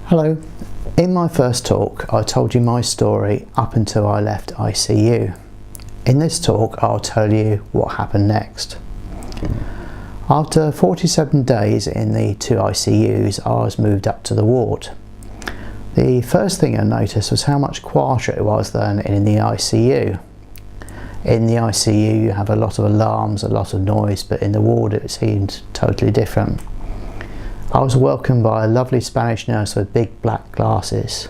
Hello. In my first talk I told you my story up until I left ICU. In this talk I'll tell you what happened next. After 47 days in the 2 ICUs I was moved up to the ward. The first thing I noticed was how much quieter it was than in the ICU. In the ICU you have a lot of alarms, a lot of noise, but in the ward it seemed totally different. I was welcomed by a lovely Spanish nurse with big black glasses.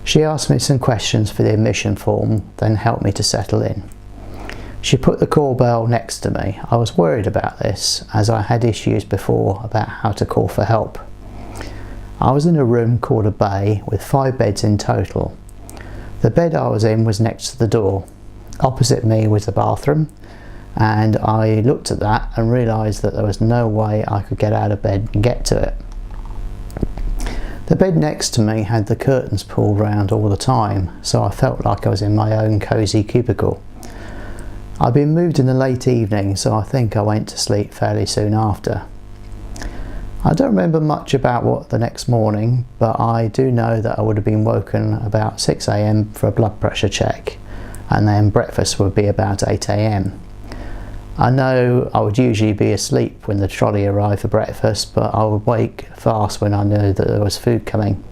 She asked me some questions for the admission form, then helped me to settle in. She put the call bell next to me. I was worried about this, as I had issues before about how to call for help. I was in a room called a bay with 5 beds in total. The bed I was in was next to the door. Opposite me was the bathroom, and I looked at that and realised that there was no way I could get out of bed and get to it. The bed next to me had the curtains pulled round all the time, so I felt like I was in my own cosy cubicle. I'd been moved in the late evening, so I think I went to sleep fairly soon after. I don't remember much about what the next morning, but I do know that I would have been woken about 6 AM for a blood pressure check, and then breakfast would be about 8 AM. I know I would usually be asleep when the trolley arrived for breakfast, but I would wake fast when I knew that there was food coming.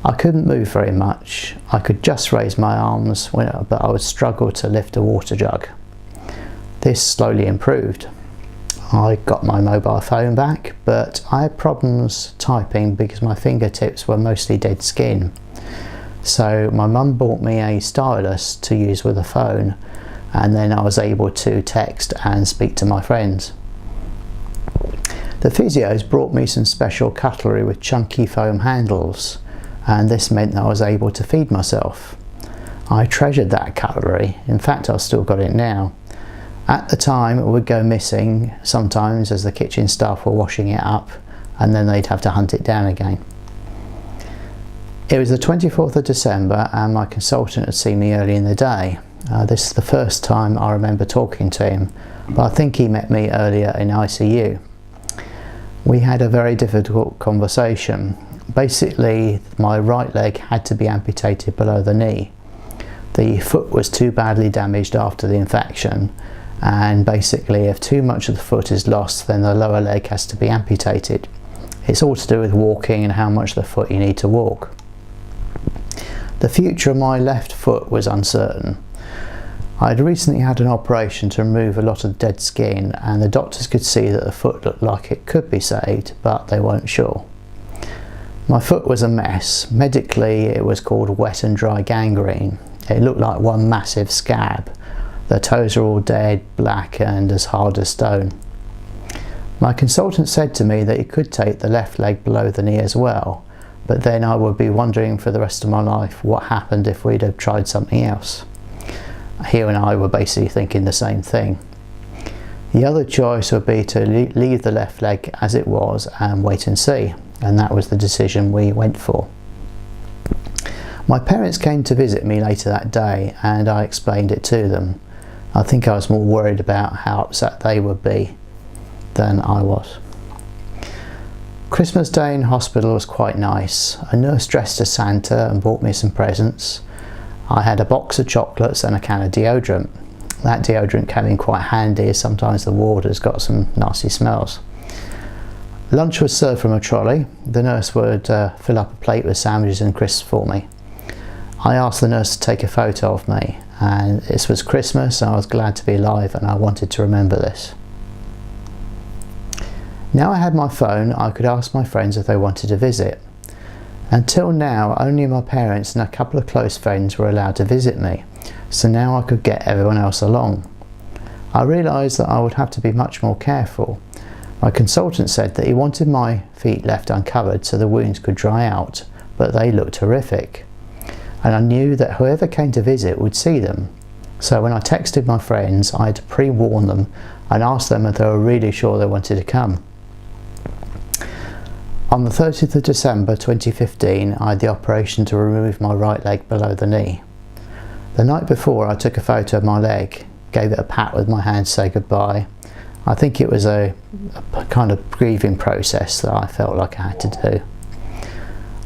I couldn't move very much. I could just raise my arms, but I would struggle to lift a water jug. This slowly improved. I got my mobile phone back, but I had problems typing because my fingertips were mostly dead skin. So my mum bought me a stylus to use with a phone, and then I was able to text and speak to my friends. The physios brought me some special cutlery with chunky foam handles, and this meant that I was able to feed myself. I treasured that cutlery. In fact, I've still got it now. At the time it would go missing sometimes as the kitchen staff were washing it up, and then they'd have to hunt it down again. It was the 24th of December and my consultant had seen me early in the day. This is the first time I remember talking to him, but I think he met me earlier in ICU. We had a very difficult conversation. Basically, my right leg had to be amputated below the knee. The foot was too badly damaged after the infection, and basically if too much of the foot is lost, then the lower leg has to be amputated. It's all to do with walking and how much of the foot you need to walk. The future of my left foot was uncertain. I had recently had an operation to remove a lot of dead skin, and the doctors could see that the foot looked like it could be saved, but they weren't sure. My foot was a mess. Medically it was called wet and dry gangrene. It looked like one massive scab. The toes are all dead, black and as hard as stone. My consultant said to me that he could take the left leg below the knee as well, but then I would be wondering for the rest of my life what happened if we'd have tried something else. He and I were basically thinking the same thing. The other choice would be to leave the left leg as it was and wait and see, and that was the decision we went for. My parents came to visit me later that day and I explained it to them. I think I was more worried about how upset they would be than I was. Christmas Day in hospital was quite nice. A nurse dressed as Santa and bought me some presents. I had a box of chocolates and a can of deodorant. That deodorant came in quite handy as sometimes the ward has got some nasty smells. Lunch was served from a trolley. The nurse would fill up a plate with sandwiches and crisps for me. I asked the nurse to take a photo of me, and this was Christmas and I was glad to be alive and I wanted to remember this. Now I had my phone, I could ask my friends if they wanted to visit. Until now, only my parents and a couple of close friends were allowed to visit me, so now I could get everyone else along. I realised that I would have to be much more careful. My consultant said that he wanted my feet left uncovered so the wounds could dry out, but they looked horrific. And I knew that whoever came to visit would see them. So when I texted my friends, I had to pre-warn them and ask them if they were really sure they wanted to come. On the 30th of December 2015, I had the operation to remove my right leg below the knee. The night before I took a photo of my leg, gave it a pat with my hand to say goodbye. I think it was a kind of grieving process that I felt like I had to do.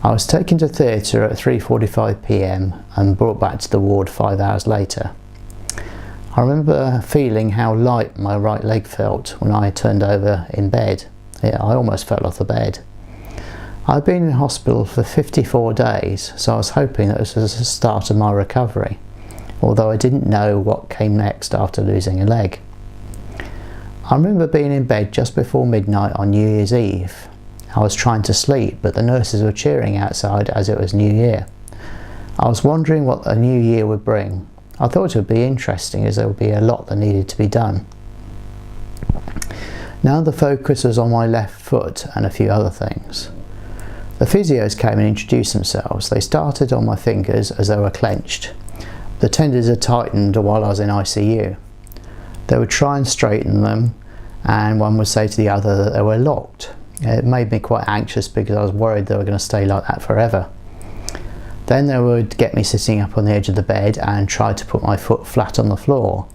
I was taken to theatre at 3:45 p.m. and brought back to the ward 5 hours later. I remember feeling how light my right leg felt when I turned over in bed. I almost fell off the bed. I'd been in hospital for 54 days, so I was hoping that this was the start of my recovery, although I didn't know what came next after losing a leg. I remember being in bed just before midnight on New Year's Eve. I was trying to sleep, but the nurses were cheering outside as it was New Year. I was wondering what a new year would bring. I thought it would be interesting, as there would be a lot that needed to be done. Now the focus was on my left foot and a few other things. The physios came and introduced themselves. They started on my fingers as they were clenched. The tendons had tightened while I was in ICU. They would try and straighten them, and one would say to the other that they were locked. It made me quite anxious because I was worried they were going to stay like that forever. Then they would get me sitting up on the edge of the bed and try to put my foot flat on the floor.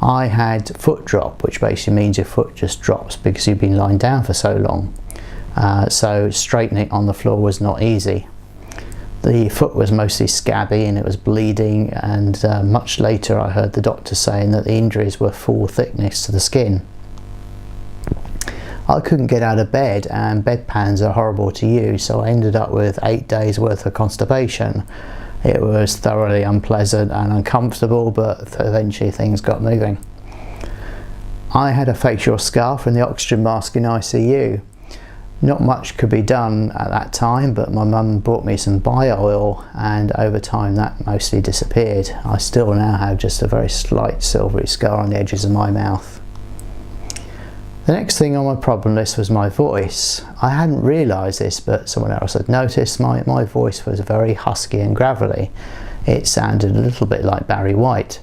I had foot drop, which basically means your foot just drops because you've been lying down for so long. So straightening on the floor was not easy. The foot was mostly scabby and it was bleeding, and much later I heard the doctor saying that the injuries were full thickness to the skin. I couldn't get out of bed, and bedpans are horrible to use, so I ended up with 8 days worth of constipation. It was thoroughly unpleasant and uncomfortable, but eventually things got moving. I had a facial scarf and the oxygen mask in ICU. Not much could be done at that time, but my mum bought me some bio oil, and over time that mostly disappeared. I still now have just a very slight silvery scar on the edges of my mouth. The next thing on my problem list was my voice. I hadn't realised this, but someone else had noticed my voice was very husky and gravelly. It sounded a little bit like Barry White.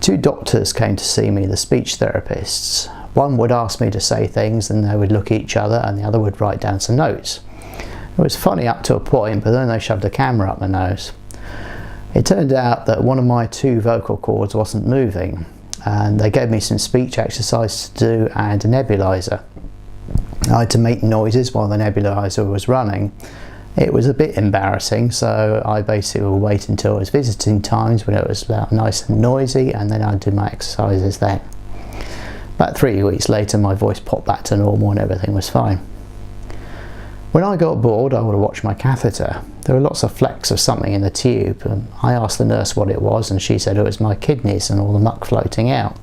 2 doctors came to see me, the speech therapists. One would ask me to say things and they would look at each other, and the other would write down some notes. It was funny up to a point, but then they shoved a camera up my nose. It turned out that one of my 2 vocal cords wasn't moving, and they gave me some speech exercise to do and a nebulizer. I had to make noises while the nebulizer was running. It was a bit embarrassing, so I basically would wait until it was visiting times when it was nice and noisy, and then I'd do my exercises then. About 3 weeks later my voice popped back to normal and everything was fine. When I got bored I would watch my catheter. There were lots of flecks of something in the tube, and I asked the nurse what it was, and she said it was my kidneys and all the muck floating out.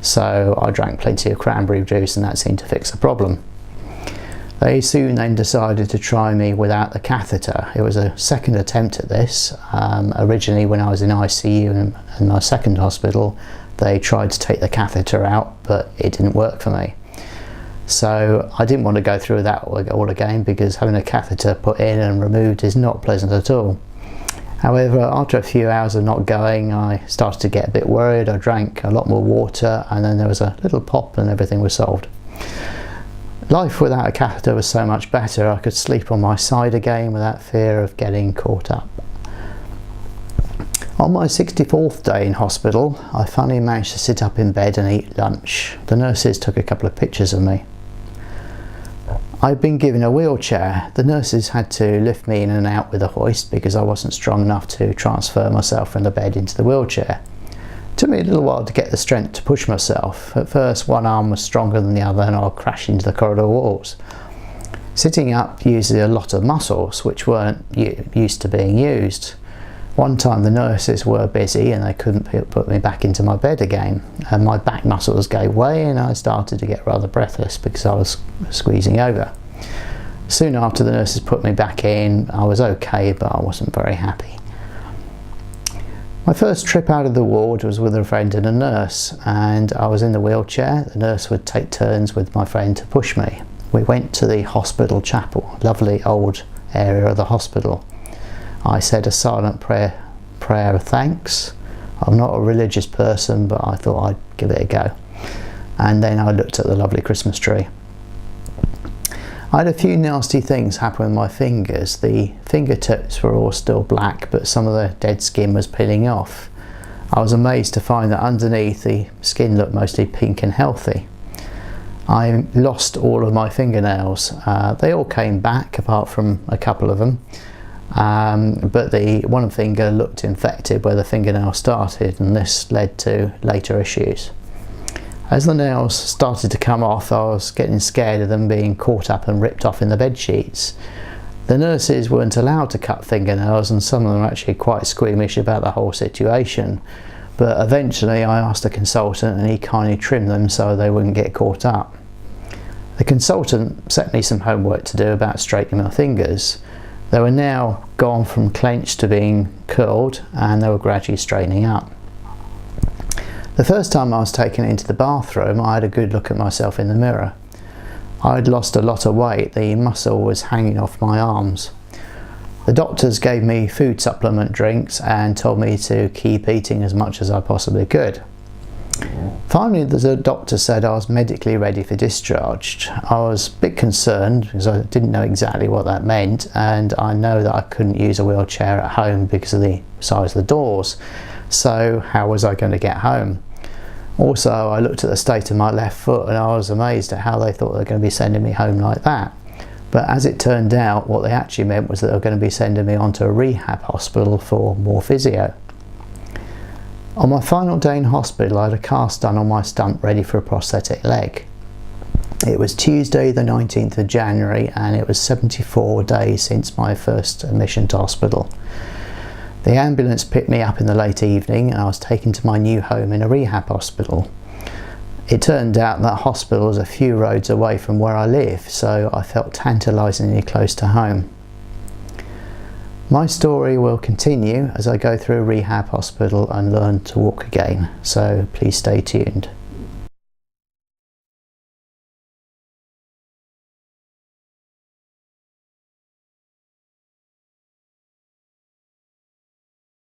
So I drank plenty of cranberry juice and that seemed to fix the problem. They soon then decided to try me without the catheter. It was a second attempt at this. Originally when I was in ICU in my second hospital, they tried to take the catheter out, but it didn't work for me. So I didn't want to go through that all again, because having a catheter put in and removed is not pleasant at all. However, after a few hours of not going, I started to get a bit worried. I drank a lot more water, and then there was a little pop and everything was solved. Life without a catheter was so much better. I could sleep on my side again without fear of getting caught up. On my 64th day in hospital, I finally managed to sit up in bed and eat lunch. The nurses took a couple of pictures of me. I'd been given a wheelchair. The nurses had to lift me in and out with a hoist because I wasn't strong enough to transfer myself from the bed into the wheelchair. It took me a little while to get the strength to push myself. At first one arm was stronger than the other and I'll crash into the corridor walls. Sitting up uses a lot of muscles which weren't used to being used. One time the nurses were busy and they couldn't put me back into my bed again, and my back muscles gave way and I started to get rather breathless because I was squeezing over. Soon after the nurses put me back in, I was okay, but I wasn't very happy. My first trip out of the ward was with a friend and a nurse, and I was in the wheelchair. The nurse would take turns with my friend to push me. We went to the hospital chapel, lovely old area of the hospital. I said a silent prayer of thanks. I'm not a religious person, but I thought I'd give it a go. And then I looked at the lovely Christmas tree. I had a few nasty things happen with my fingers. The fingertips were all still black, but some of the dead skin was peeling off. I was amazed to find that underneath the skin looked mostly pink and healthy. I lost all of my fingernails. They all came back apart from a couple of them. but the one finger looked infected where the fingernail started, and this led to later issues. As the nails started to come off, I was getting scared of them being caught up and ripped off in the bed sheets. The nurses weren't allowed to cut fingernails, and some of them were actually quite squeamish about the whole situation, but eventually I asked a consultant and he kindly trimmed them so they wouldn't get caught up. The consultant set me some homework to do about straightening my fingers. They were now gone from clenched to being curled, and they were gradually straightening up. The first time I was taken into the bathroom, I had a good look at myself in the mirror. I'd lost a lot of weight, the muscle was hanging off my arms. The doctors gave me food supplement drinks and told me to keep eating as much as I possibly could. Finally, the doctor said I was medically ready for discharge. I was a bit concerned because I didn't know exactly what that meant, and I know that I couldn't use a wheelchair at home because of the size of the doors. So how was I going to get home? Also, I looked at the state of my left foot and I was amazed at how they thought they were going to be sending me home like that. But as it turned out, what they actually meant was that they were going to be sending me on to a rehab hospital for more physio. On my final day in hospital, I had a cast done on my stump ready for a prosthetic leg. It was Tuesday the 19th of January and it was 74 days since my first admission to hospital. The ambulance picked me up in the late evening and I was taken to my new home in a rehab hospital. It turned out that hospital was a few roads away from where I live, so I felt tantalisingly close to home. My story will continue as I go through a rehab hospital and learn to walk again, so please stay tuned.